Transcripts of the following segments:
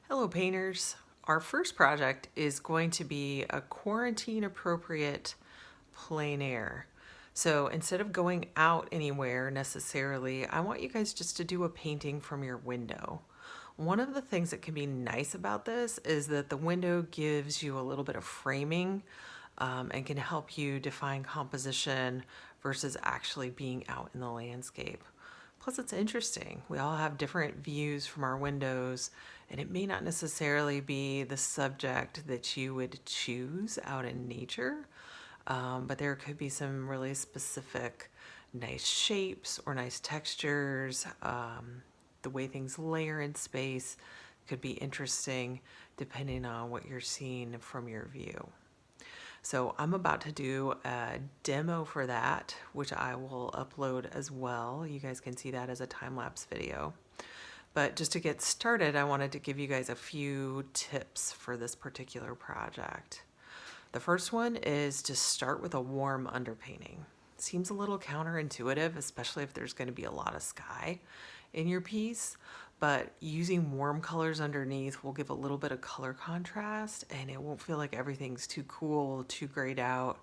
Hello painters. Our first project is going to be a quarantine appropriate plein air. So instead of going out anywhere necessarily, I want you guys just to do a painting from your window. One of the things that can be nice about this is that the window gives you a little bit of framing and can help you define composition versus actually being out in the landscape. Plus, it's interesting. We all have different views from our windows, and it may not necessarily be the subject that you would choose out in nature, but there could be some really specific nice shapes or nice textures. The way things layer in space could be interesting depending on what you're seeing from your view. So I'm about to do a demo for that, which I will upload as well. You guys can see that as a time-lapse video. But just to get started, I wanted to give you guys a few tips for this particular project. The first one is to start with a warm underpainting. Seems a little counterintuitive, especially if there's going to be a lot of sky in your piece, but using warm colors underneath will give a little bit of color contrast and it won't feel like everything's too cool, too grayed out.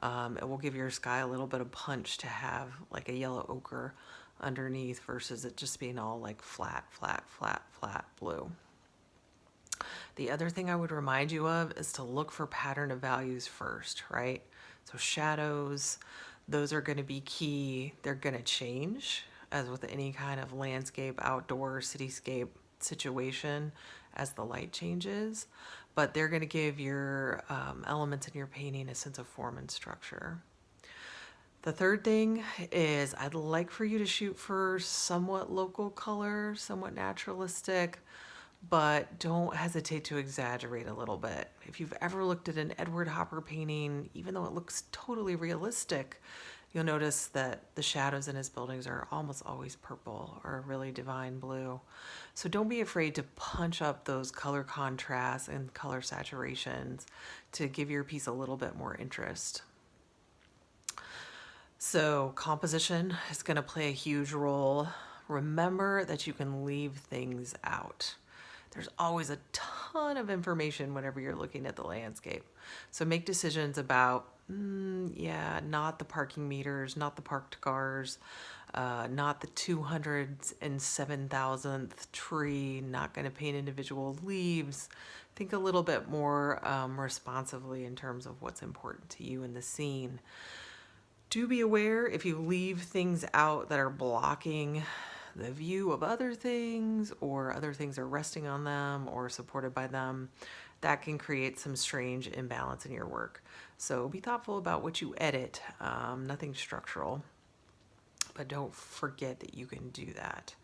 It will give your sky a little bit of punch to have like a yellow ochre underneath versus it just being all like flat, flat, flat, flat blue. The other thing I would remind you of is to look for pattern of values first, right? So shadows, those are going to be key. They're going to change as with any kind of landscape, outdoor, cityscape situation as the light changes, but they're going to give your elements in your painting a sense of form and structure. The third thing is I'd like for you to shoot for somewhat local color, somewhat naturalistic, but don't hesitate to exaggerate a little bit. If you've ever looked at an Edward Hopper painting, even though it looks totally realistic, you'll notice that the shadows in his buildings are almost always purple or a really divine blue. So don't be afraid to punch up those color contrasts and color saturations to give your piece a little bit more interest. So composition is going to play a huge role. Remember that you can leave things out. There's always a ton of information whenever you're looking at the landscape. So make decisions about, not the parking meters, not the parked cars, not the 207,000th tree, not going to paint individual leaves. Think a little bit more responsively in terms of what's important to you in the scene. Do be aware if you leave things out that are blocking the view of other things or other things are resting on them or supported by them, that can create some strange imbalance in your work. So be thoughtful about what you edit, nothing structural, but don't forget that you can do that.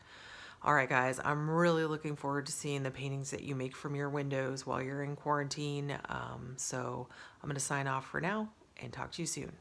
All right, guys, I'm really looking forward to seeing the paintings that you make from your windows while you're in quarantine. So I'm going to sign off for now and talk to you soon.